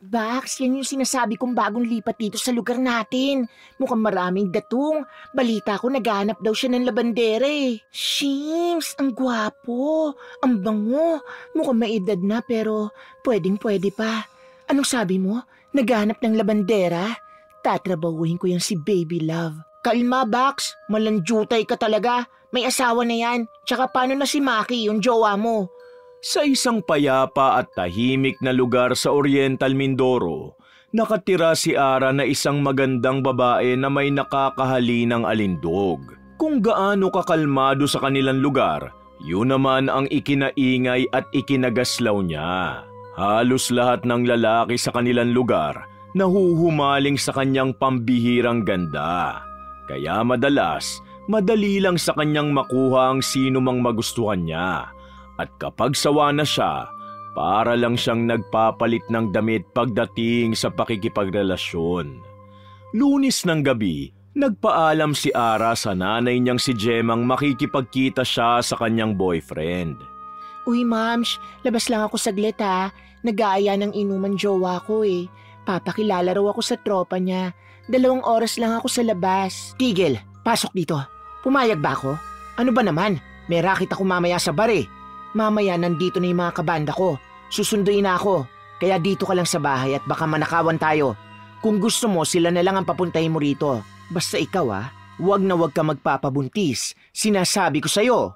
Bax, yan yung sinasabi kong bagong lipat dito sa lugar natin. Mukhang maraming gatong. Balita ko naghahanap daw siya ng labandera eh. Shims, ang gwapo. Ang bango. Mukhang may edad na pero pwedeng-pwede pa. Anong sabi mo? Naghahanap ng labandera? Tatrabahuhin ko yung si Baby Love. Kalma, Bax. Malanjutay ka talaga. May asawa na yan. Tsaka paano na si Maki, yung jowa mo? Sa isang payapa at tahimik na lugar sa Oriental Mindoro, nakatira si Ara na isang magandang babae na may nakakahalinang alindog. Kung gaano kakalmado sa kanilang lugar, yun naman ang ikinaingay at ikinagaslaw niya. Halos lahat ng lalaki sa kanilang lugar nahuhumaling sa kanyang pambihirang ganda. Kaya madalas, madali lang sa kanyang makuha ang sino mang magustuhan niya. At kapag sawa na siya, para lang siyang nagpapalit ng damit pagdating sa pakikipagrelasyon. Lunes ng gabi, nagpaalam si Ara sa nanay niyang si Jemang makikipagkita siya sa kanyang boyfriend. Uy, Mams, labas lang ako saglit ha. Nag-aaya ng inuman jowa ko eh. Papakilala raw ako sa tropa niya. 2 oras lang ako sa labas. Tigil, pasok dito. Pumayag ba ako? Ano ba naman? May racket ako mamaya sa bar eh. Mamaya nandito na yung mga kabanda ko. Susunduin na ako. Kaya dito ka lang sa bahay at baka manakawan tayo. Kung gusto mo, sila na lang ang papuntahin mo rito. Basta ikaw wag na wag ka magpapabuntis. Sinasabi ko sa'yo.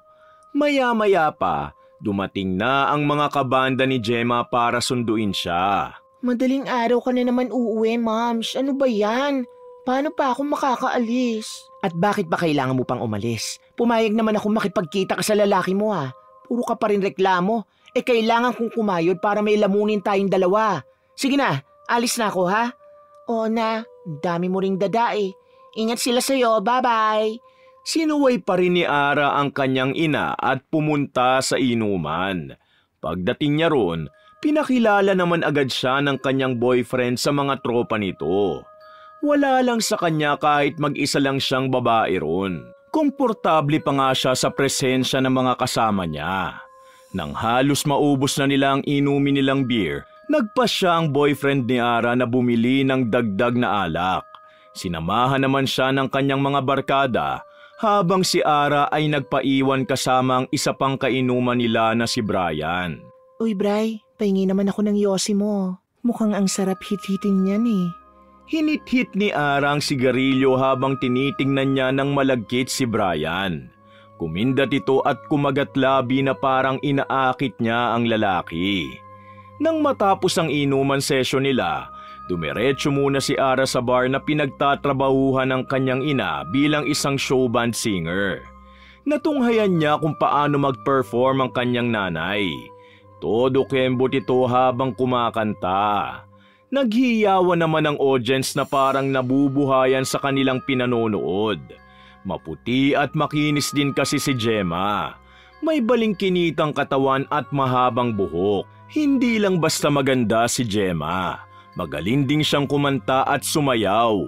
Maya-maya pa, dumating na ang mga kabanda ni Gemma para sunduin siya. Madaling araw ka na naman uuwi, Moms. Ano ba yan? Paano pa ako makakaalis? At bakit ba kailangan mo pang umalis? Pumayag naman ako makipagkita ka sa lalaki mo Puro ka pa rin reklamo. Kailangan kong kumayod para may lamunin tayong dalawa. Sige na, alis na ako ha? Oo na, dami mo ring dada eh. Ingat sila sa'yo, bye-bye. Sinuway pa rin ni Ara ang kanyang ina at pumunta sa inuman. Pagdating niya roon, pinakilala naman agad siya ng kanyang boyfriend sa mga tropa nito. Wala lang sa kanya kahit mag-isa lang siyang babae roon. Komportable pa nga siya sa presensya ng mga kasama niya. Nang halos maubos na nila ang inumin nilang beer, nagpasya ang boyfriend ni Ara na bumili ng dagdag na alak. Sinamahan naman siya ng kanyang mga barkada habang si Ara ay nagpaiwan kasama ang isa pang kainuman nila na si Brian. Uy Bray, pahingi naman ako ng yosi mo. Mukhang ang sarap hit-hitin niyan eh. Hinit-hit ni Ara ang sigarilyo habang tinitingnan niya ng malagkit si Brian. Kumindat ito at kumagat labi na parang inaakit niya ang lalaki. Nang matapos ang inuman session nila, dumiretso muna si Ara sa bar na pinagtatrabahuhan ng kanyang ina bilang isang showband singer. Natunghayan niya kung paano mag-perform ang kanyang nanay. Todo kembot ito habang kumakanta. Naghiyawan naman ang audience na parang nabubuhayan sa kanilang pinanonood. Maputi at makinis din kasi si Gemma. May balingkinitang katawan at mahabang buhok. Hindi lang basta maganda si Gemma. Magaling din siyang kumanta at sumayaw.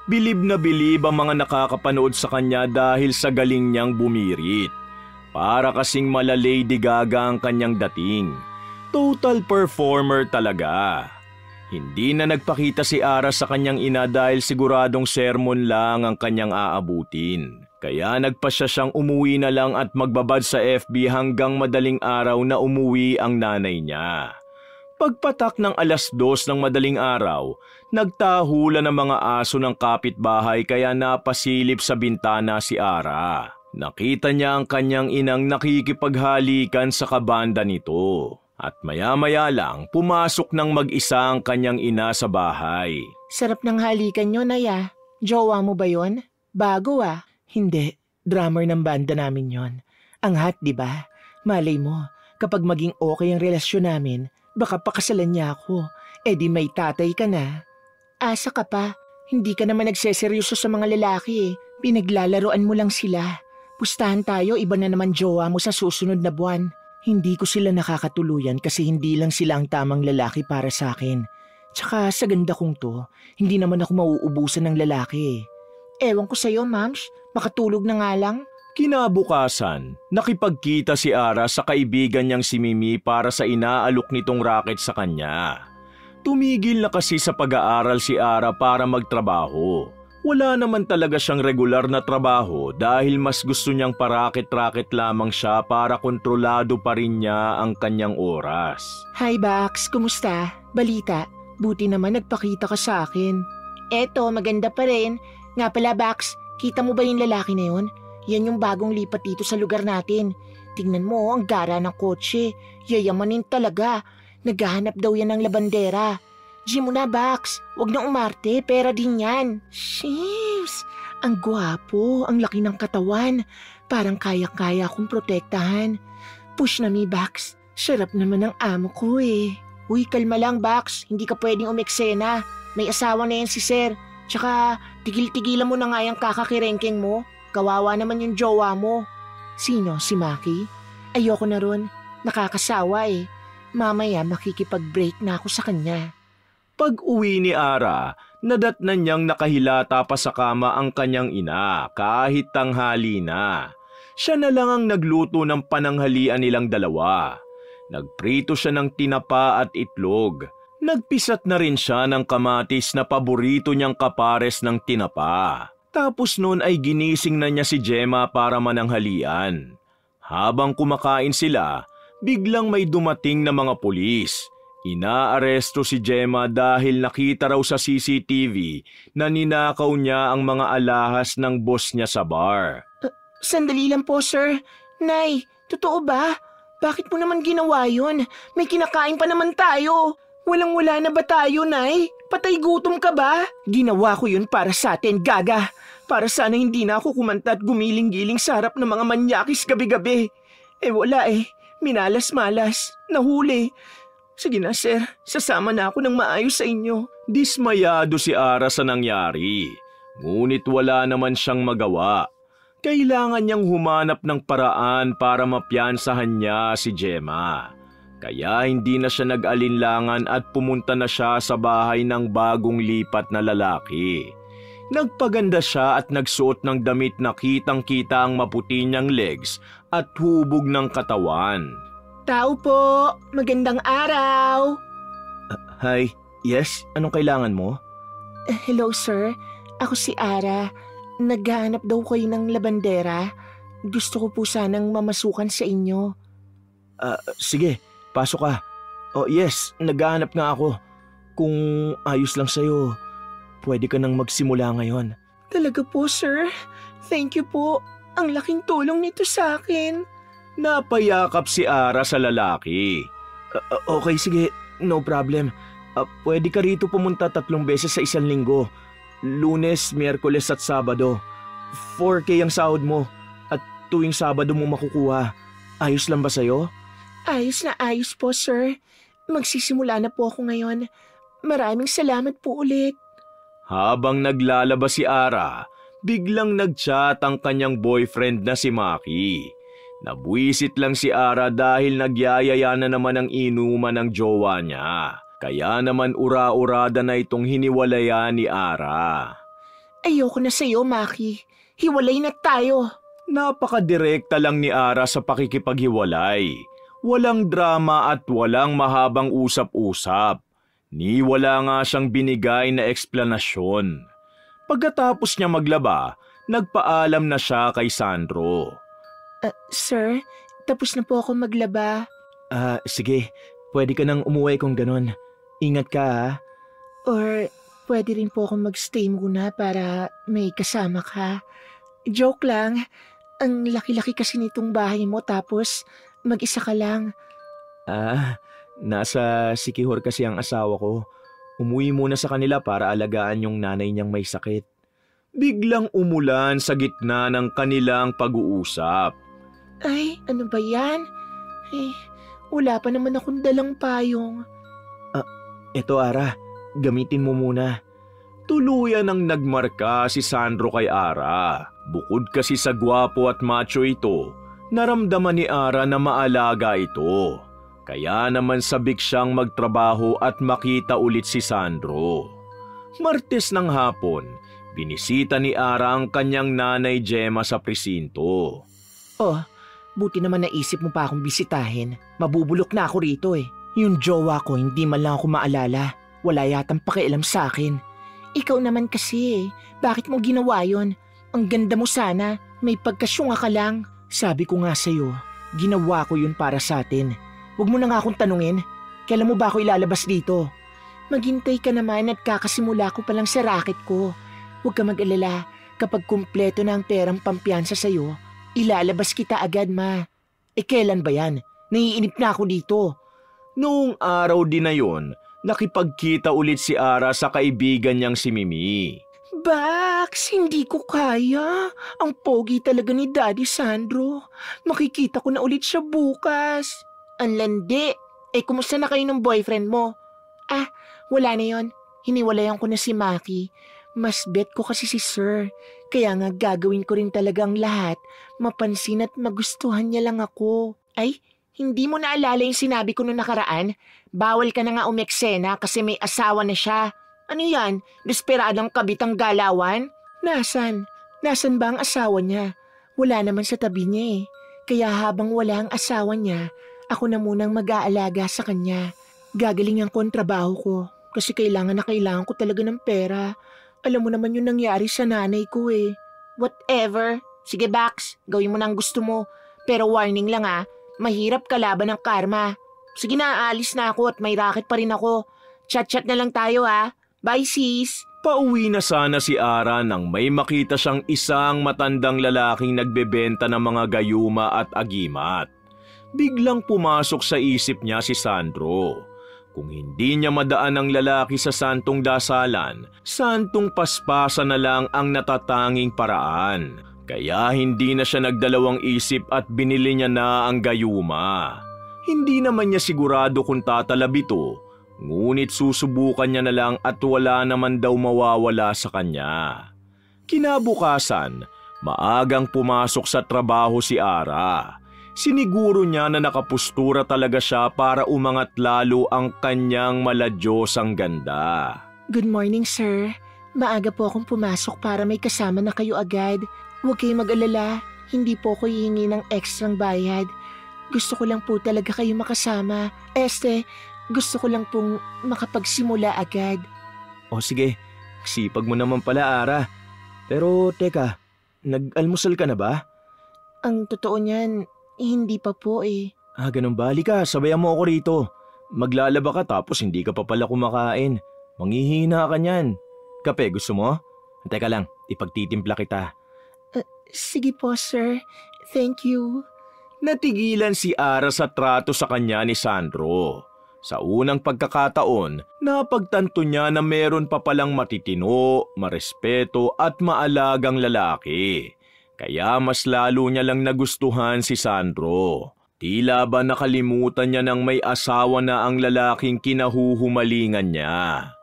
Bilib na bilib ang mga nakakapanood sa kanya dahil sa galing niyang bumirit. Para kasing mala Lady Gaga ang kanyang dating. Total performer talaga. Hindi na nagpakita si Ara sa kanyang ina dahil siguradong sermon lang ang kanyang aabutin. Kaya nagpasya siyang umuwi na lang at magbabad sa FB hanggang madaling araw na umuwi ang nanay niya. Pagpatak ng 2:00 ng madaling araw, nagtahulan ng mga aso ng kapitbahay kaya napasilip sa bintana si Ara. Nakita niya ang kanyang inang nakikipaghalikan sa kabanda nito. At maya-maya lang, pumasok ng mag-isa ang kanyang ina sa bahay. Sarap ng halikan nyo, Naya. Jowa mo ba yon? Bago Hindi, drummer ng banda namin yon. Ang hot, di ba? Malay mo, kapag maging okay ang relasyon namin, baka pakasalan niya ako. Di may tatay ka na. Asa ka pa, hindi ka naman nagseseryoso sa mga lalaki Pinaglalaroan mo lang sila. Pustahan tayo, iba na naman jowa mo sa susunod na buwan. Hindi ko sila nakakatuluyan kasi hindi lang sila ang tamang lalaki para sa akin. Tsaka sa ganda kong to, hindi naman ako mauubusan ng lalaki. Ewan ko sa'yo, Mams. Makatulog na nga lang. Kinabukasan, nakipagkita si Ara sa kaibigan niyang si Mimi para sa inaalok nitong racket sa kanya. Tumigil na kasi sa pag-aaral si Ara para magtrabaho. Wala naman talaga siyang regular na trabaho dahil mas gusto niyang parakit-rakit lamang siya para kontrolado pa rin niya ang kanyang oras. Hi Bax, kumusta? Balita, buti naman nagpakita ka sa akin. Eto, maganda pa rin. Nga pala Bax, kita mo ba yung lalaki na yun? Yan yung bagong lipat dito sa lugar natin. Tingnan mo, ang gara ng kotse. Yayamanin talaga. Naghahanap daw yan ng labandera. G mo na, Bax. Huwag na umarte, pera din yan. Sheesh, ang gwapo, ang laki ng katawan. Parang kaya-kaya akong protektahan. Push na mi, Bax. Sarap naman ang amo ko eh. Uy, kalma lang, Bax. Hindi ka pwedeng umeksena. May asawa na yan si Sir. Tsaka, tigil-tigilan mo na nga yung kakakirengking mo. Kawawa naman yung jowa mo. Sino? Si Maki? Ayoko na ron. Nakakasawa eh. Mamaya makikipag-break na ako sa kanya. Pag-uwi ni Ara, nadatnan niyang nakahilata pa sa kama ang kanyang ina kahit tanghali na. Siya na lang ang nagluto ng pananghalian nilang dalawa. Nagprito siya ng tinapa at itlog. Nagpisat na rin siya ng kamatis na paborito niyang kapares ng tinapa. Tapos noon ay ginising na niya si Gemma para mananghalian. Habang kumakain sila, biglang may dumating na mga pulis. Inaaresto si Gemma dahil nakita raw sa CCTV na ninakaw niya ang mga alahas ng boss niya sa bar. Sandali lang po, sir. Nay, totoo ba? Bakit mo naman ginawa yun? May kinakain pa naman tayo. Walang-wala na ba tayo, Nay? Patay gutom ka ba? Ginawa ko yun para sa atin, gaga. Para sana hindi na ako kumanta at gumiling-giling sa harap ng mga manyakis gabi-gabi. Eh wala eh. Minalas-malas. Nahuli. Sige na, sir. Sasama na ako ng maayos sa inyo. Dismayado si Ara sa nangyari. Ngunit wala naman siyang magawa. Kailangan niyang humanap ng paraan para mapiyansahan niya si Gemma. Kaya hindi na siya nag-alinlangan at pumunta na siya sa bahay ng bagong lipat na lalaki. Nagpaganda siya at nagsuot ng damit na kitang-kita ang maputi niyang legs at hubog ng katawan. Tao po! Magandang araw! Hi, yes? Anong kailangan mo? Hello, sir. Ako si Ara. Naghahanap daw kayo ng labandera. Gusto ko po sanang mamasukan sa inyo. Sige, pasok ka. Oh yes, naghahanap nga ako. Kung ayos lang sa'yo, pwede ka nang magsimula ngayon. Talaga po, sir? Thank you po. Ang laking tulong nito sa akin. Napayakap si Ara sa lalaki. Okay, sige. No problem. Pwede ka rito pumunta 3 beses sa isang linggo. Lunes, Miyerkules at Sabado. 4K ang sahod mo. At tuwing Sabado mo makukuha. Ayos lang ba sa'yo? Ayos na ayos po, sir. Magsisimula na po ako ngayon. Maraming salamat po ulit. Habang naglalaba si Ara, biglang nag-chat ang kanyang boyfriend na si Maki. Nabuisit lang si Ara dahil nagyayaya na naman ang inuman ng jowa niya. Kaya naman ura-urada na itong hiniwalayan ni Ara. Ayoko na sa'yo, Maki. Hiwalay na tayo. Napakadirekta lang ni Ara sa pakikipaghiwalay. Walang drama at walang mahabang usap-usap. Ni wala nga siyang binigay na eksplanasyon. Pagkatapos niya maglaba, nagpaalam na siya kay Sandro. Sir, tapos na po ako maglaba. Sige, pwede ka nang umuwi kung ganon. Ingat ka ha. Or pwede rin po akong magstay muna para may kasama ka. Joke lang, ang laki-laki kasi nitong bahay mo tapos mag-isa ka lang. Nasa Sikihor kasi ang asawa ko. Umuwi muna sa kanila para alagaan yung nanay niyang may sakit. Biglang umulan sa gitna ng kanilang pag-uusap. Ay, ano ba yan? Wala pa naman akong dalang payong. Eto Ara, gamitin mo muna. Tuluyan ang nagmarka si Sandro kay Ara. Bukod kasi sa gwapo at macho ito, naramdaman ni Ara na maalaga ito. Kaya naman sabik siyang magtrabaho at makita ulit si Sandro. Martes ng hapon, binisita ni Ara ang kanyang nanay Gemma sa presinto. Oh, buti naman naisip mo pa akong bisitahin. Mabubulok na ako rito eh. Yung jowa ko hindi man lang ako maalala. Wala yatang pakialam sa akin. Ikaw naman kasi bakit mo ginawa yon? Ang ganda mo sana, may pagkasyunga ka lang. Sabi ko nga sa'yo, ginawa ko yun para sa atin. Huwag mo na nga akong tanungin, kailan mo ba ako ilalabas dito? Maghintay ka naman at kakasimula ko pa lang sa racket ko. Huwag ka mag-alala, kapag kumpleto na ang perang pampiyansa sa'yo, ilalabas kita agad, ma. Kailan ba yan? Naiinip na ako dito. Noong araw din na yon, nakipagkita ulit si Ara sa kaibigan niyang si Mimi. Bax, hindi ko kaya. Ang pogi talaga ni Daddy Sandro. Makikita ko na ulit siya bukas. Ang landi. Kumusta na kayo ng boyfriend mo? Wala na yon. Hiniwalayan ko na si Maki. Mas bet ko kasi si Sir. Kaya nga gagawin ko rin talagang lahat. Mapansin at magustuhan niya lang ako. Hindi mo naalala yung sinabi ko noong nakaraan? Bawal ka na nga umeksena kasi may asawa na siya. Ano yan? Desperadang kabitang galawan? Nasan? Nasan ba ang asawa niya? Wala naman sa tabi niya Kaya habang wala ang asawa niya, ako na munang mag-aalaga sa kanya. Gagalingan ko ang trabaho ko kasi kailangan na kailangan ko talaga ng pera. Alam mo naman yung nangyari sa nanay ko Whatever. Sige Bax, gawin mo na ang gusto mo. Pero warning lang mahirap kalaban ng karma. Sige na, aalis na ako at may racket pa rin ako. Chat-chat na lang tayo Bye sis. Pauwi na sana si Ara nang may makita siyang isang matandang lalaking nagbebenta ng mga gayuma at agimat. Biglang pumasok sa isip niya si Sandro. Kung hindi niya madaan ang lalaki sa santong dasalan, santong paspasan na lang ang natatanging paraan. Kaya hindi na siya nagdalawang isip at binili niya na ang gayuma. Hindi naman niya sigurado kung tatalab ito, ngunit susubukan niya na lang at wala naman daw mawawala sa kanya. Kinabukasan, maagang pumasok sa trabaho si Ara. Siniguro niya na nakapustura talaga siya para umangat lalo ang kanyang maladyosang ganda. Good morning, sir. Maaga po akong pumasok para may kasama na kayo agad. Huwag kayong mag-alala, hindi po ako hihingi ng ekstrang bayad. Gusto ko lang po talaga kayo makasama. Gusto ko lang pong makapagsimula agad. O sige, sipag mo naman pala, Ara. Pero teka, nag-almusal ka na ba? Ang totoo niyan, hindi pa po Ganun ba? Halika, sabayan mo ako rito. Maglalaba ka tapos hindi ka pa pala kumakain. Manghihina ka niyan. Kape, gusto mo? Teka lang, ipagtitimpla kita. Sige po, sir. Thank you. Natigilan si Ara sa trato sa kanya ni Sandro. Sa unang pagkakataon, napagtanto niya na meron pa palang matitino, marespeto at maalagang lalaki. Kaya mas lalo niya lang nagustuhan si Sandro. Tila ba nakalimutan niya nang may asawa na ang lalaking kinahuhumalingan niya.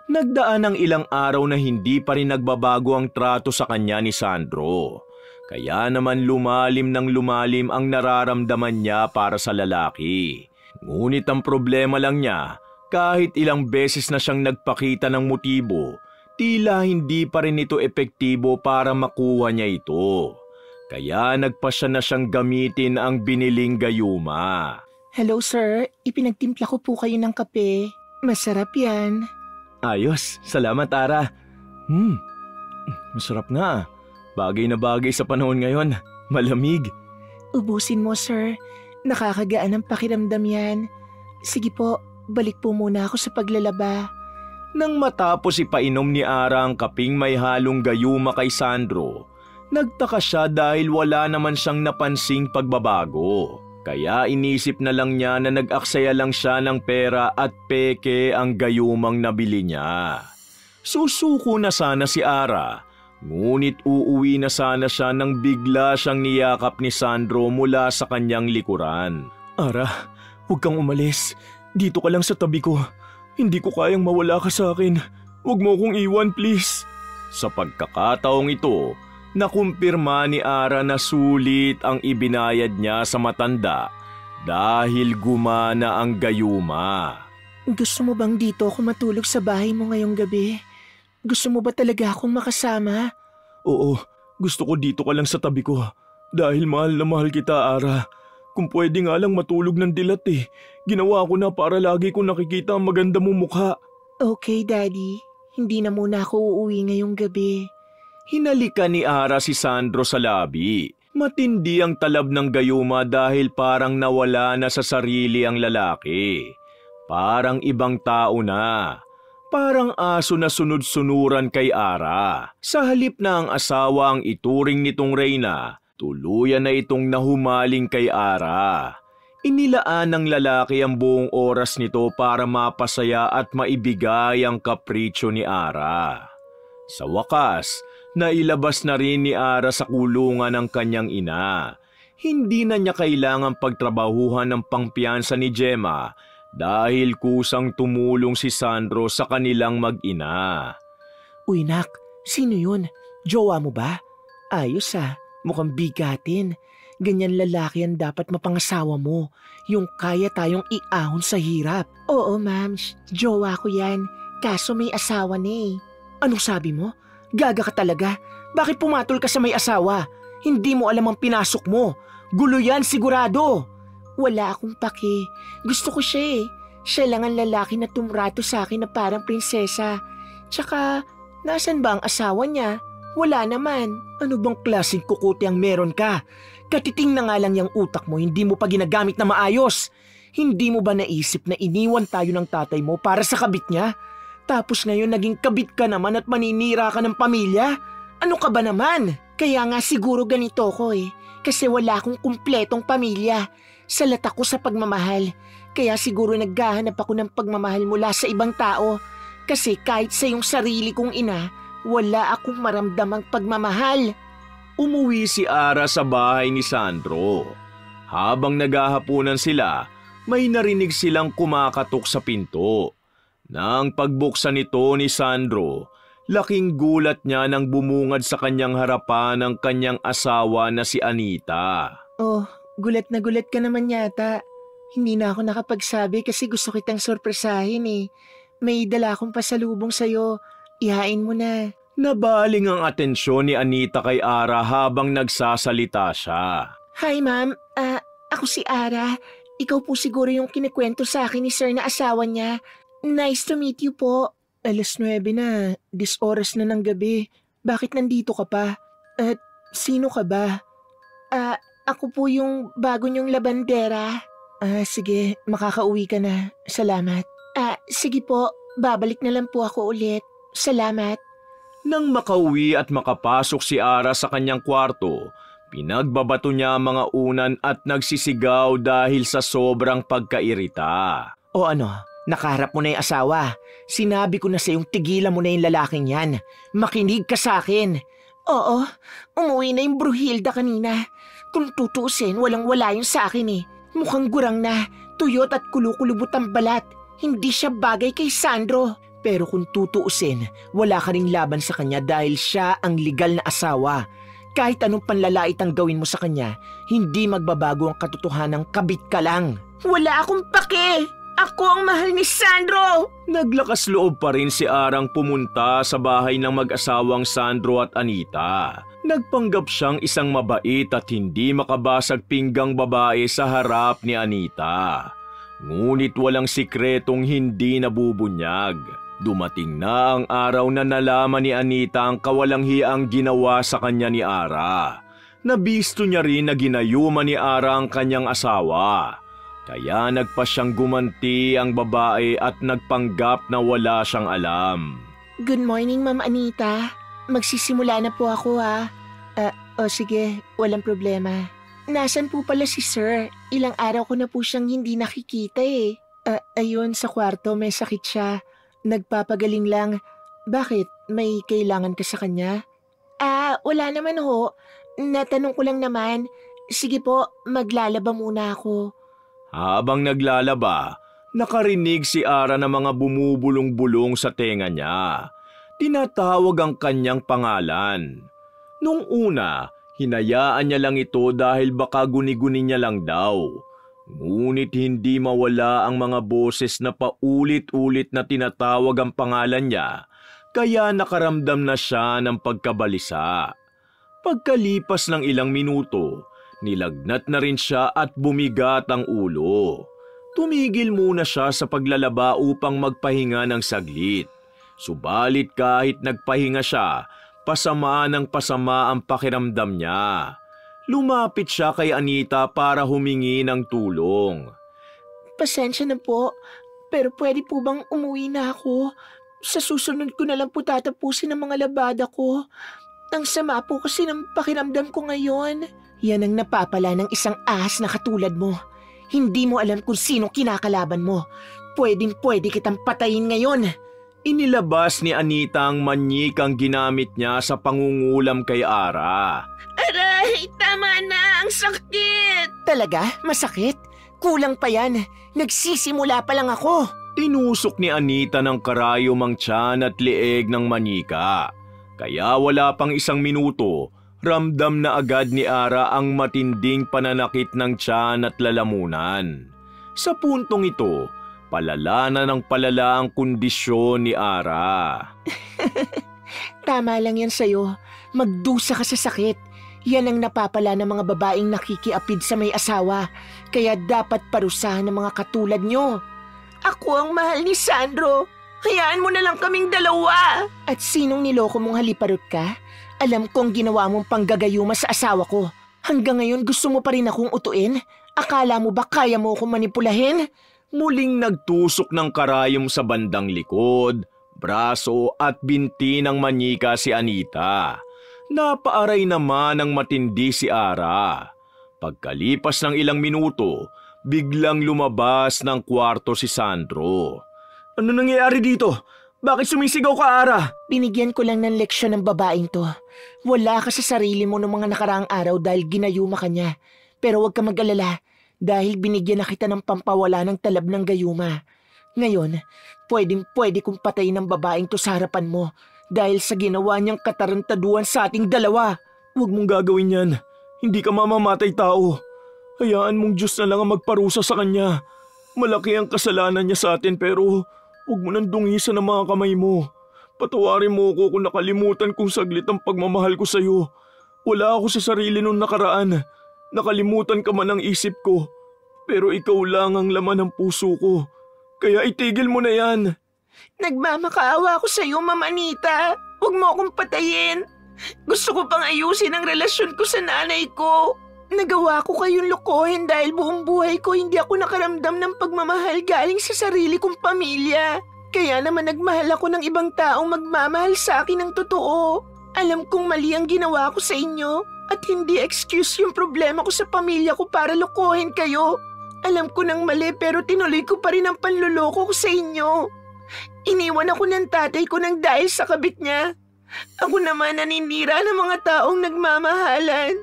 Nagdaan ng ilang araw na hindi pa rin nagbabago ang trato sa kanya ni Sandro. Kaya naman lumalim ng lumalim ang nararamdaman niya para sa lalaki. Ngunit ang problema lang niya, kahit ilang beses na siyang nagpakita ng motibo, tila hindi pa rin ito epektibo para makuha niya ito. Kaya nagpasya na siyang gamitin ang biniling gayuma. Hello sir, ipinagtimpla ko po kayo ng kape. Masarap yan. Ayos, salamat Ara. Masarap nga. Bagay na bagay sa panahon ngayon. Malamig. Ubusin mo sir, nakakagaan ang pakiramdam yan. Sige po, balik po muna ako sa paglalaba. Nang matapos ipainom ni Ara ang kaping may halong gayuma kay Sandro, nagtaka siya dahil wala naman siyang napansing pagbabago. Kaya inisip na lang niya na nag-aksaya lang siya ng pera at peke ang gayumang nabili niya. Susuko na sana si Ara, ngunit uuwi na sana siya nang bigla siyang niyakap ni Sandro mula sa kanyang likuran. Ara, huwag kang umalis. Dito ka lang sa tabi ko. Hindi ko kayang mawala ka sa akin. Huwag mo akong iwan, please. Sa pagkakataong ito, nakumpirma ni Ara na sulit ang ibinayad niya sa matanda dahil gumana ang gayuma. Gusto mo bang dito ako matulog sa bahay mo ngayong gabi? Gusto mo ba talaga akong makasama? Oo, gusto ko dito ka lang sa tabi ko. Dahil mahal na mahal kita, Ara. Kung pwede nga lang matulog ng dilat Ginawa ko na para lagi kong nakikita ang maganda mong mukha. Okay, Daddy. Hindi na muna ako uuwi ngayong gabi. Hinalikan ni Ara si Sandro sa labi. Matindi ang talab ng gayuma dahil parang nawala na sa sarili ang lalaki. Parang ibang tao na. Parang aso na sunod-sunuran kay Ara. Sa halip na ang asawa ang ituring nitong Reyna, tuluyan na itong nahumaling kay Ara. Inilaan ng lalaki ang buong oras nito para mapasaya at maibigay ang kapritsyo ni Ara. Sa wakas, nailabas na rin ni Ara sa kulungan ng kanyang ina. Hindi na niya kailangang pagtrabahuhan ng pangpiyansa ni Gemma dahil kusang tumulong si Sandro sa kanilang mag-ina. Uy, nak, sino yun? Jowa mo ba? Ayos mukhang bigatin. Ganyan lalaki ang dapat mapangasawa mo. Yung kaya tayong iahon sa hirap. Oo, ma'am. Jowa ko yan. Kaso may asawa na eh. Anong sabi mo? Gaga ka talaga? Bakit pumatol ka sa may asawa? Hindi mo alam ang pinasok mo. Gulo yan sigurado. Wala akong paki. Gusto ko siya eh. Siya lang ang lalaki na tumrato sa akin na parang prinsesa. Tsaka, nasan ba ang asawa niya? Wala naman. Ano bang klaseng kukuti ang meron ka? Katiting na nga lang yung utak mo, hindi mo pa ginagamit na maayos. Hindi mo ba naisip na iniwan tayo ng tatay mo para sa kabit niya? Tapos ngayon naging kabit ka naman at maninira ka ng pamilya? Ano ka ba naman? Kaya nga siguro ganito ko eh. Kasi wala akong kumpletong pamilya. Salat ako sa pagmamahal. Kaya siguro naghahanap ako ng pagmamahal mula sa ibang tao. Kasi kahit sa iyong sarili kong ina, wala akong maramdamang pagmamahal. Umuwi si Ara sa bahay ni Sandro. Habang naghahapunan sila, may narinig silang kumakatok sa pinto. Nang pagbuksan nito ni Sandro, laking gulat niya nang bumungad sa kanyang harapan ang kanyang asawa na si Anita. Oh, gulat na gulat ka naman yata. Hindi na ako nakapagsabi kasi gusto kitang sorpresahin eh. May dala akong pasalubong sa'yo. Ihain mo na. Nabaling ang atensyon ni Anita kay Ara habang nagsasalita siya. Hi ma'am, ako si Ara. Ikaw po siguro yung kinikwento sa akin ni sir na asawa niya. Nice to meet you po. 9:00 na, 10 oras na ng gabi. Bakit nandito ka pa? At sino ka ba? Ako po yung bago niyong labandera. Sige, makakauwi ka na. Salamat. Sige po, babalik na lang po ako ulit. Salamat. Nang makauwi at makapasok si Ara sa kanyang kwarto, pinagbabato niya ang mga unan at nagsisigaw dahil sa sobrang pagkairita. O ano, nakaharap mo na yung asawa. Sinabi ko na sa iyong tigilan mo na yung lalaking yan. Makinig ka sa akin. Oo, umuwi na yung Bruhilda kanina. Kung tutuusin, walang-wala yun sa akin eh. Mukhang gurang na, tuyot at kulukulubot ang balat. Hindi siya bagay kay Sandro. Pero kung tutuusin, wala ka ring laban sa kanya dahil siya ang legal na asawa. Kahit anong panlalait ang gawin mo sa kanya, hindi magbabago ang katotohanang kabit ka lang. Wala akong pake! Ako ang mahal ni Sandro! Naglakas loob pa rin si Arang pumunta sa bahay ng mag-asawang Sandro at Anita. Nagpanggap siyang isang mabait at hindi makabasag pinggang babae sa harap ni Anita. Ngunit walang sikretong hindi nabubunyag. Dumating na ang araw na nalaman ni Anita ang kawalang-hiang ginawa sa kanya ni Ara. Nabisto niya rin na ginayuma ni Ara ang kanyang asawa. Kaya nagpa siyang gumanti ang babae at nagpanggap na wala siyang alam. Good morning, Ma'am Anita. Magsisimula na po ako ha. Sige, walang problema. Nasaan po pala si Sir? Ilang araw ko na po siyang hindi nakikita eh. Ayun, sa kwarto may sakit siya. Nagpapagaling lang. Bakit? May kailangan ka sa kanya? Wala naman ho. Natanong ko lang naman. Sige po, maglalaba muna ako. Habang naglalaba, nakarinig si Ara ng mga bumubulong-bulong sa tenga niya. Tinatawag ang kanyang pangalan. Nung una, hinayaan niya lang ito dahil baka guni-guni niya lang daw. Ngunit hindi mawala ang mga boses na paulit-ulit na tinatawag ang pangalan niya, kaya nakaramdam na siya ng pagkabalisa. Pagkalipas ng ilang minuto, nilagnat na rin siya at bumigat ang ulo. Tumigil muna siya sa paglalaba upang magpahinga ng saglit. Subalit kahit nagpahinga siya, pasama ng pasama ang pakiramdam niya. Lumapit siya kay Anita para humingi ng tulong. Pasensya na po, pero pwede po bang umuwi na ako? Sa susunod ko na lang po tatapusin ang mga labada ko. Ang sama po kasi ng pakiramdam ko ngayon. Yan ang napapala ng isang ahas na katulad mo. Hindi mo alam kung sino kinakalaban mo. Pwedeng-pwede kitang patayin ngayon. Inilabas ni Anita ang manyikang ginamit niya sa pangungulam kay Ara. Aray, tama na, ang sakit! Talaga? Masakit? Kulang pa yan. Nagsisimula pa lang ako. Tinusok ni Anita ng karayom ang tiyan at leeg ng manika. Kaya wala pang isang minuto, ramdam na agad ni Ara ang matinding pananakit ng tiyan at lalamunan. Sa puntong ito, palala na ng palala ang kondisyon ni Ara. Tama lang yan sa'yo. Magdusa ka sa sakit. Yan ang napapala ng mga babaeng nakikiapid sa may asawa. Kaya dapat parusahan ng mga katulad nyo. Ako ang mahal ni Sandro. Hayaan mo na lang kaming dalawa. At sinong niloko mong haliparot ka? Alam kong ginawa mong panggagayuma sa asawa ko. Hanggang ngayon gusto mo pa rin akong utuin? Akala mo ba kaya mo akong manipulahin? Muling nagtusok ng karayom sa bandang likod, braso at binti ng manyika si Anita. Napaaray naman ng matindi si Ara. Pagkalipas ng ilang minuto, biglang lumabas ng kwarto si Sandro. Ano nangyayari dito? Bakit sumisigaw ka, Ara? Binigyan ko lang ng leksyon ng babaeng to. Wala ka sa sarili mo noong mga nakaraang araw dahil ginayuma ka niya. Pero huwag ka mag-alala dahil binigyan na kita ng pampawala ng talab ng gayuma. Ngayon, pwede kong patayin ng babaeng to sa harapan mo dahil sa ginawa niyang katarantaduan sa ating dalawa. Huwag mong gagawin yan. Hindi ka mamamatay tao. Hayaan mong Diyos na lang ang magparusa sa kanya. Malaki ang kasalanan niya sa atin pero huwag mo nang dungisan ang mga kamay mo. Patawarin mo ako kung nakalimutan kong saglit ang pagmamahal ko sa iyo. Wala ako sa sarili nung nakaraan. Nakalimutan ka man ang isip ko. Pero ikaw lang ang laman ng puso ko. Kaya itigil mo na yan. Nagmamakaawa ako sa iyo, Mama Anita. Huwag mo akong patayin. Gusto ko pang ayusin ang relasyon ko sa nanay ko. Nagawa ko kayong lokohin dahil buong buhay ko hindi ako nakaramdam ng pagmamahal galing sa sarili kong pamilya. Kaya naman nagmahal ako ng ibang taong magmamahal sa akin ng totoo. Alam kong mali ang ginawa ko sa inyo at hindi excuse yung problema ko sa pamilya ko para lokohin kayo. Alam ko nang mali pero tinuloy ko pa rin ang panluloko ko sa inyo. Iniwan ako ng tatay ko nang dahil sa kabit niya. Ako naman naninira ng mga taong nagmamahalan.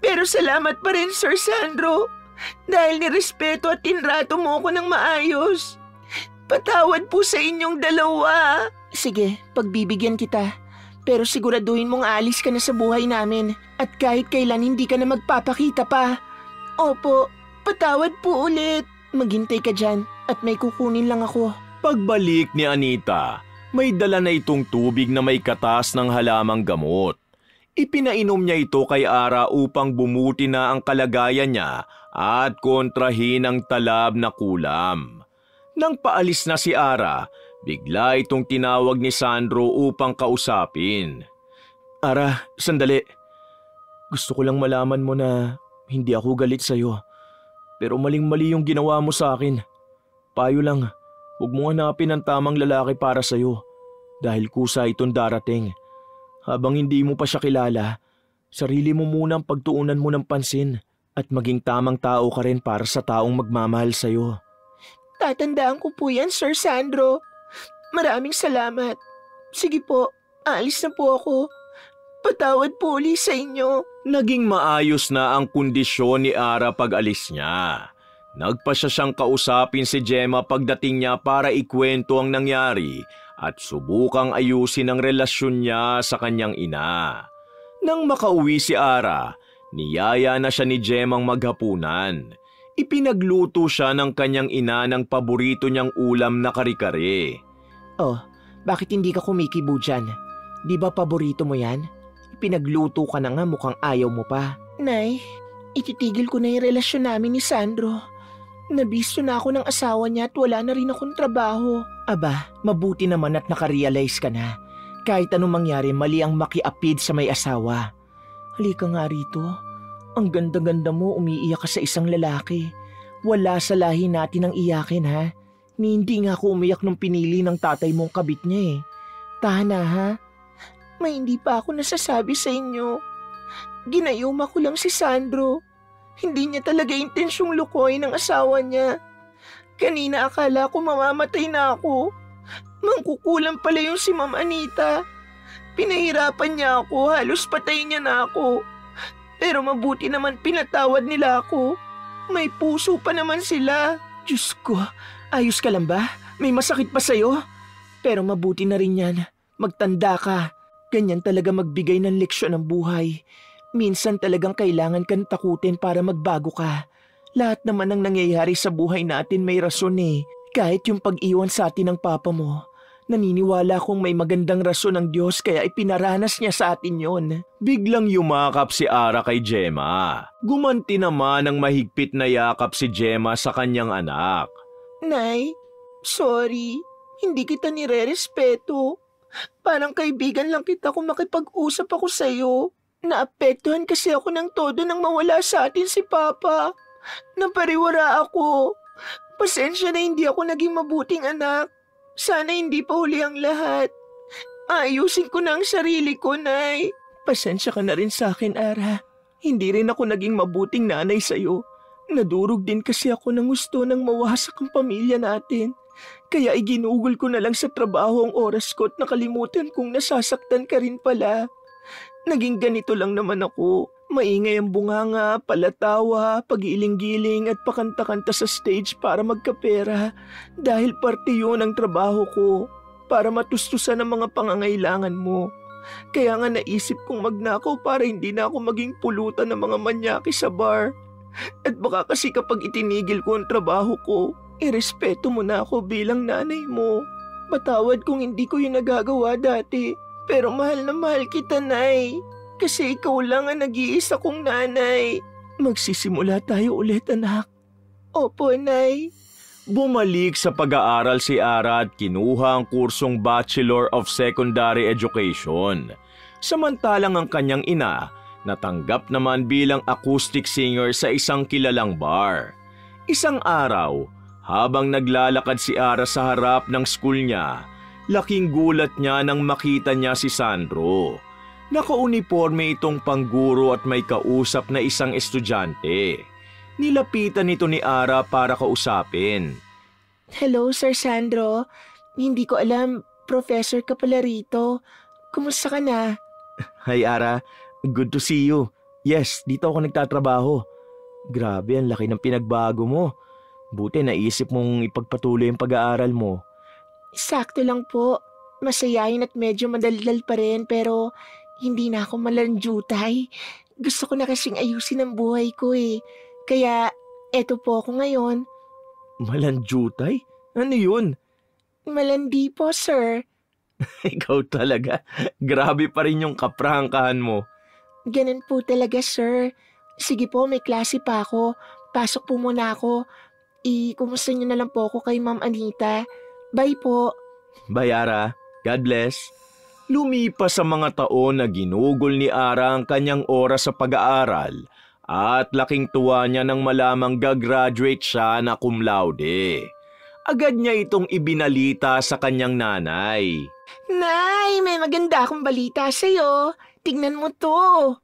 Pero salamat pa rin, Sir Sandro. Dahil nirespeto at tinrato mo ko ng maayos. Patawad po sa inyong dalawa. Sige, pagbibigyan kita. Pero siguraduhin mong aalis ka na sa buhay namin. At kahit kailan hindi ka na magpapakita pa. Opo, patawad po ulit. Maghintay ka dyan at may kukunin lang ako. Pagbalik ni Anita, may dala na itong tubig na may katas ng halamang gamot. Ipinainom niya ito kay Ara upang bumuti na ang kalagayan niya at kontrahin ang talab na kulam. Nang paalis na si Ara, bigla itong tinawag ni Sandro upang kausapin. Ara, sandali. Gusto ko lang malaman mo na hindi ako galit sa'yo. Pero maling-mali yung ginawa mo sa akin. Payo lang, huwag mo hanapin ang tamang lalaki para sa'yo. Dahil kusa itong darating. Habang hindi mo pa siya kilala, sarili mo muna ang pagtuunan mo ng pansin at maging tamang tao ka rin para sa taong magmamahal sa'yo. Tatandaan ko po yan, Sir Sandro. Maraming salamat. Sige po, alis na po ako. Patawad po ulit sa inyo. Naging maayos na ang kondisyon ni Ara pag-alis niya. Nagpa siyang kausapin si Gemma pagdating niya para ikwento ang nangyari at subukang ayusin ang relasyon niya sa kanyang ina. Nang makauwi si Ara, niyaya na siya ni Gemma maghapunan. Ipinagluto siya ng kanyang ina ng paborito niyang ulam na kare-kare. Oh, bakit hindi ka kumikibo dyan? Di ba paborito mo yan? Ipinagluto ka na nga mukhang ayaw mo pa. Nay, ititigil ko na yung relasyon namin ni Sandro. Nabisto na ako ng asawa niya at wala na rin akong trabaho. Aba, mabuti naman at nakarealize ka na. Kahit anong mangyari, mali ang makiapid sa may asawa. Halika nga rito. Ang ganda-ganda mo, umiiyak ka sa isang lalaki. Wala sa lahi natin ang iyakin, ha? Hindi nga ako umiyak nung pinili ng tatay mong kabit niya eh. Tahan na, ha? May hindi pa ako nasasabi sa inyo. Ginayuma ko lang si Sandro. Hindi niya talaga intensyong lukoy ng asawa niya. Kanina akala ko mamamatay na ako. Mangkukulam pala yung si Ma'am Anita. Pinahirapan niya ako, halos patay niya na ako. Pero mabuti naman pinatawad nila ako. May puso pa naman sila. Diyos ko, ayos ka lang ba? May masakit pa sa'yo? Pero mabuti na rin yan. Magtanda ka. Ganyan talaga magbigay ng leksyon ng buhay. Minsan talagang kailangan kang takutin para magbago ka. Lahat naman ng nangyayari sa buhay natin may rason eh. Kahit yung pag-iwan sa atin ng papa mo. Naniniwala kong may magandang rason ng Diyos kaya ipinaranas niya sa atin yon. Biglang yumakap si Ara kay Gemma. Gumanti naman ng mahigpit na yakap si Gemma sa kanyang anak. Nay, sorry. Hindi kita nire-respeto. Parang kaibigan lang kita kung makipag-usap ako sa'yo. Naapektuhan kasi ako ng todo nang mawala sa atin si Papa. Napariwara ako. Pasensya na hindi ako naging mabuting anak. Sana hindi pa huli ang lahat. Ayusin ko na ang sarili ko, Nay. Pasensya ka na rin sa akin, Ara. Hindi rin ako naging mabuting nanay sa'yo. Nadurog din kasi ako ng gusto nang mawasak ang pamilya natin. Kaya iginugol ko na lang sa trabaho ang oras ko at nakalimutan kong nasasaktan ka rin pala. Naging ganito lang naman ako. Maingay ang bunganga, palatawa, pag-iiling-giling at pakanta-kanta sa stage para magkapera. Dahil parte yun ang trabaho ko. Para matustusan ang mga pangangailangan mo. Kaya nga naisip kong magnakaw para hindi na ako maging pulutan ng mga manyaki sa bar. At baka kasi kapag itinigil ko ang trabaho ko, irespeto mo na ako bilang nanay mo. Patawad kung hindi ko yun nagagawa dati. Pero mahal na mahal kita, Nay. Kasi ikaw lang ang nag-iisa kong nanay. Magsisimula tayo ulit, anak. Opo, Nay. Bumalik sa pag-aaral si Ara at kinuha ang kursong Bachelor of Secondary Education. Samantalang ang kanyang ina, natanggap naman bilang acoustic singer sa isang kilalang bar. Isang araw, habang naglalakad si Ara sa harap ng school niya, laking gulat niya nang makita niya si Sandro. Naka-uniforme itong pangguro at may kausap na isang estudyante. Nilapitan nito ni Ara para kausapin. Hello, Sir Sandro. Hindi ko alam, professor ka pala rito. Kumusta ka na? Hi Ara, good to see you. Yes, dito ako nagtatrabaho. Grabe, ang laki ng pinagbago mo. Buti naisip mong ipagpatuloy ang pag-aaral mo. Sakto lang po. Masayahin at medyo madaldal pa rin pero hindi na ako malanjutay. Gusto ko na kasing ayusin ang buhay ko eh. Kaya eto po ako ngayon. Malanjutay? Ano yun? Malandi po, sir. Ikaw talaga. Grabe pa rin yung kaprangkahan mo. Ganun po talaga, sir. Sige po, may klase pa ako. Pasok po muna ako. Kumusta niyo na lang po ako kay Ma'am Anita. Bye po. Bye, Ara. God bless. Lumipas sa mga taon na ginugol ni Ara ang kanyang oras sa pag-aaral at laking tuwa niya nang malamang gagraduate siya na cum laude. Agad niya itong ibinalita sa kanyang nanay. Nay, may maganda akong balita sa'yo. Tignan mo to.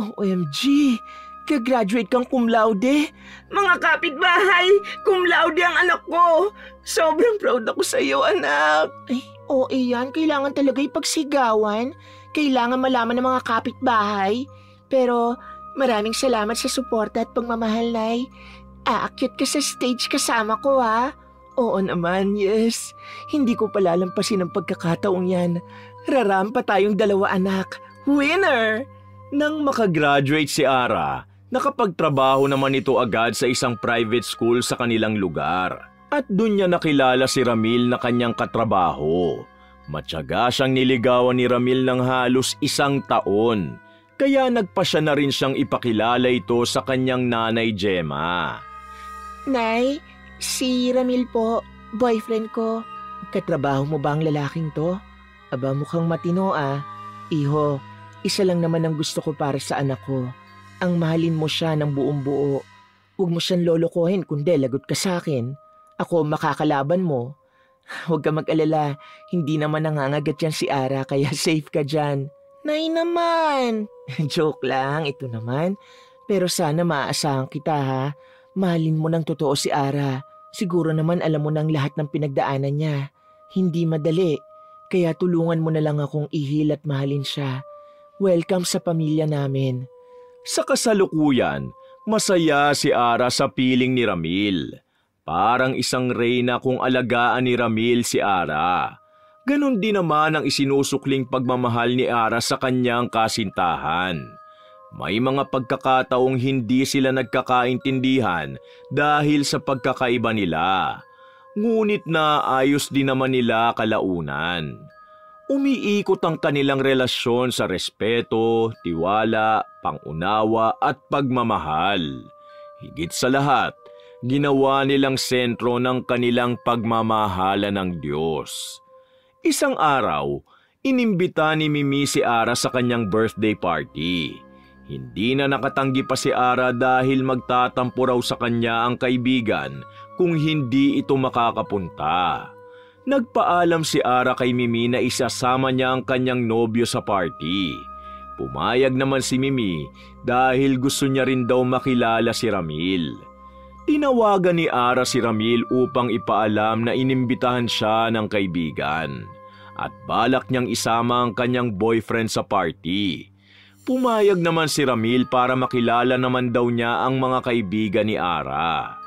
OMG, gagraduate kang cum laude. Mga kapitbahay, cum laude ang anak ko. Sobrang proud ako sa'yo, anak. Ay, yan. Kailangan talaga ipagsigawan. Kailangan malaman ng mga kapitbahay. Pero maraming salamat sa suporta at pagmamahal, Nay. Aakyat ka sa stage kasama ko, ha? Oo naman, yes. Hindi ko palalampasin ang pagkakataong yan. Rarampa tayong dalawa, anak. Winner! Nang makagraduate si Ara, nakapagtrabaho naman ito agad sa isang private school sa kanilang lugar. At dun niya nakilala si Ramil na kanyang katrabaho. Matyaga siyang niligawan ni Ramil ng halos 1 taon. Kaya nagpasya na rin siyang ipakilala ito sa kanyang nanay Gemma. Nay, si Ramil po, boyfriend ko. Katrabaho mo ba ang lalaking to? Aba, mukhang matino ah. Iho, isa lang naman ang gusto ko para sa anak ko. Ang mahalin mo siya ng buong buo. Huwag mo siyang lolokohin kundi lagot ka sa akin. Ako makakalaban mo. Huwag ka mag-alala, hindi naman nangangagat yan si Ara kaya safe ka dyan. Nay naman! Joke lang, ito naman. Pero sana maaasahan kita ha. Mahalin mo ng totoo si Ara. Siguro naman alam mo ng lahat ng pinagdaanan niya. Hindi madali. Kaya tulungan mo na lang akong ihil at mahalin siya. Welcome sa pamilya namin. Sa kasalukuyan, masaya si Ara sa piling ni Ramil. Parang isang reyna kung alagaan ni Ramil si Ara. Ganon din naman ang isinusukling pagmamahal ni Ara sa kanyang kasintahan. May mga pagkakataong hindi sila nagkakaintindihan dahil sa pagkakaiba nila. Ngunit naayos din naman nila kalaunan. Umiikot ang kanilang relasyon sa respeto, tiwala, pangunawa at pagmamahal. Higit sa lahat, ginawa nilang sentro ng kanilang pagmamahala ng Diyos. Isang araw, inimbita ni Mimi si Ara sa kanyang birthday party. Hindi na nakatanggi pa si Ara dahil magtatampo raw sa kanya ang kaibigan kung hindi ito makakapunta. Nagpaalam si Ara kay Mimi na isasama niya ang kanyang nobyo sa party. Pumayag naman si Mimi dahil gusto niya rin daw makilala si Ramil. Tinawagan ni Ara si Ramil upang ipaalam na inimbitahan siya ng kaibigan at balak niyang isama ang kanyang boyfriend sa party. Pumayag naman si Ramil para makilala naman daw niya ang mga kaibigan ni Ara.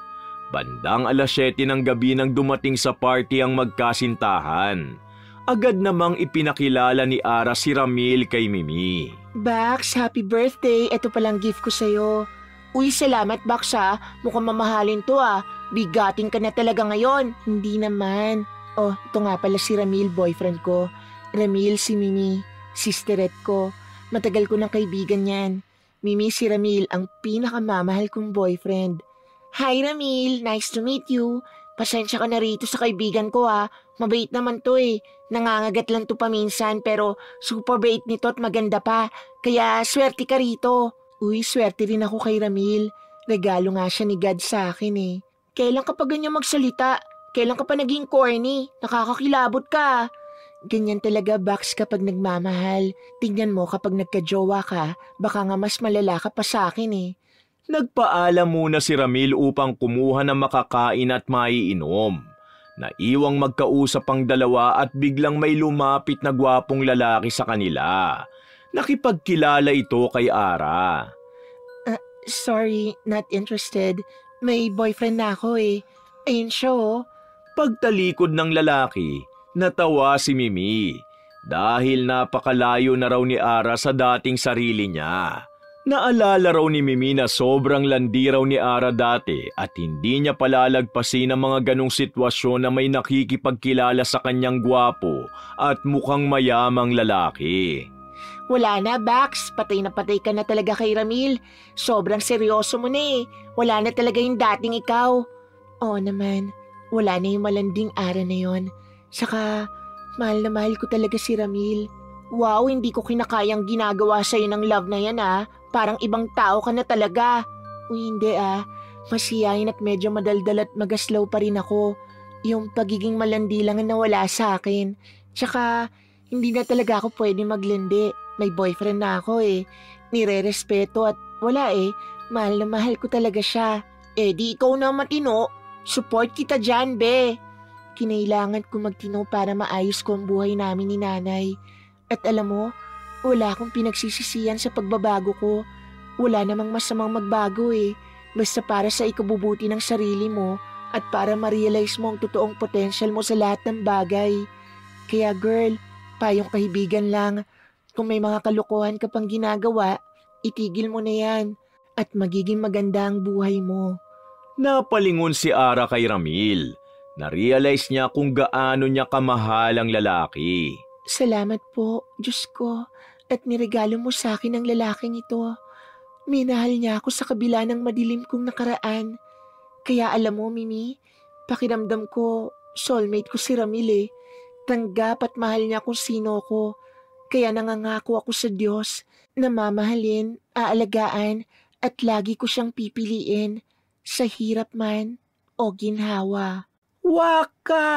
Bandang 7:00 ng gabi nang dumating sa party ang magkasintahan. Agad namang ipinakilala ni Ara si Ramil kay Mimi. Bax, happy birthday. Ito palang gift ko sa'yo. Uy, salamat Bax ha. Mukhang mamahalin to ah. Bigating ka na talaga ngayon. Hindi naman. Oh, ito nga pala si Ramil, boyfriend ko. Ramil si Mimi, sisterette ko. Matagal ko ng kaibigan yan. Mimi, si Ramil, ang pinakamamahal kong boyfriend. Hi Ramil, nice to meet you. Pasensya ka na rito sa kaibigan ko ha. Mabait naman to eh. Nangangagat lang to paminsan pero super bait nito at maganda pa. Kaya swerte ka rito. Uy, swerte rin ako kay Ramil. Regalo nga siya ni God sa akin eh. Kailan ka pa ganyan magsalita? Kailan ka pa naging corny? Nakakakilabot ka. Ganyan talaga Bax kapag nagmamahal. Tingnan mo kapag nagka-jowa ka, baka nga mas malala ka pa sa akin eh. Nagpaalam muna si Ramil upang kumuha ng makakain at maiinom. Naiwang magkausap ang dalawa at biglang may lumapit na gwapong lalaki sa kanila. Nakipagkilala ito kay Ara. Sorry, not interested. May boyfriend na ako eh. Ayun siya oh. Pagtalikod ng lalaki, natawa si Mimi dahil napakalayo na raw ni Ara sa dating sarili niya. Naalala raw ni Mimi na sobrang landi raw ni Ara dati at hindi niya palalagpasin ang mga ganong sitwasyon na may nakikipagkilala sa kanyang gwapo at mukhang mayamang lalaki. Wala na, Bax. Patay na patay ka na talaga kay Ramil. Sobrang seryoso mo na eh. Wala na talaga yung dating ikaw. Oo naman, wala na yung malanding Ara na yon. Saka, mahal na mahal ko talaga si Ramil. Wow, hindi ko kinakayang ginagawa sa'yo ng love na yan ah. Parang ibang tao ka na talaga. Uy, hindi ah. Masiyahin at medyo madaldal at magaslaw pa rin ako. Yung pagiging malandi lang ang nawala sa akin. Tsaka, hindi na talaga ako pwede maglandi. May boyfriend na ako eh. Nire-respeto at wala eh. Mahal na mahal ko talaga siya. Eh di ikaw na matino. Support kita dyan, be. Kinailangan ko magtino para maayos ko ang buhay namin ni nanay. At alam mo, wala akong pinagsisisihan sa pagbabago ko. Wala namang masamang magbago eh. Basta para sa ikabubuti ng sarili mo at para ma-realize mo ang totoong potential mo sa lahat ng bagay. Kaya girl, payong kaibigan lang. Kung may mga kalokohan ka pang ginagawa, itigil mo na yan at magiging maganda ang buhay mo. Napalingon si Ara kay Ramil. Na-realize niya kung gaano niya kamahal ang lalaki. Salamat po, Diyos ko, at niregalo mo sa akin ang lalaking ito. Minahal niya ako sa kabila ng madilim kong nakaraan. Kaya alam mo, Mimi, pakiramdam ko, soulmate ko si Ramil eh. Tanggap at mahal niya kung sino ko. Kaya nangangako ako sa Diyos na mamahalin, aalagaan, at lagi ko siyang pipiliin sa hirap man o ginhawa. Wakas!